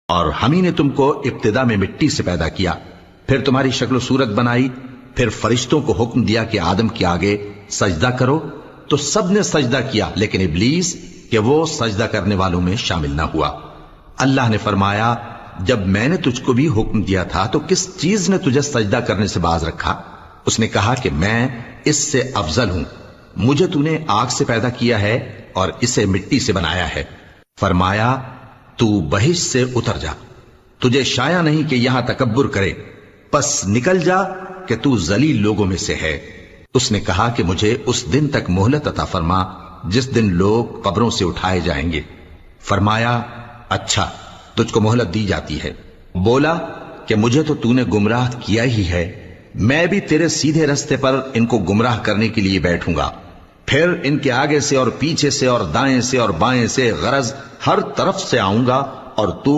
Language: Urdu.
اور ہم ہی نے تم کو ابتدا میں مٹی سے پیدا کیا، پھر تمہاری شکل و صورت بنائی، پھر فرشتوں کو حکم دیا کہ آدم کے آگے سجدہ کرو، تو سب نے سجدہ کیا لیکن ابلیس کہ وہ سجدہ کرنے والوں میں شامل نہ ہوا۔ اللہ نے فرمایا جب میں نے تجھ کو بھی حکم دیا تھا تو کس چیز نے تجھے سجدہ کرنے سے باز رکھا؟ اس نے کہا کہ میں اس سے افضل ہوں، مجھے تو نے آگ سے پیدا کیا ہے اور اسے مٹی سے بنایا ہے۔ فرمایا تو بہشت سے اتر جا، تجھے شایع نہیں کہ یہاں تکبر کرے، پس نکل جا کہ تو ذلیل لوگوں میں سے ہے۔ اس نے کہا کہ مجھے اس دن تک مہلت عطا فرما جس دن لوگ قبروں سے اٹھائے جائیں گے۔ فرمایا اچھا، تجھ کو مہلت دی جاتی ہے۔ بولا کہ مجھے تو نے گمراہ کیا ہی ہے، میں بھی تیرے سیدھے رستے پر ان کو گمراہ کرنے کے لیے بیٹھوں گا، پھر ان کے آگے سے اور پیچھے سے اور دائیں سے اور بائیں سے غرض ہر طرف سے آؤں گا اور تو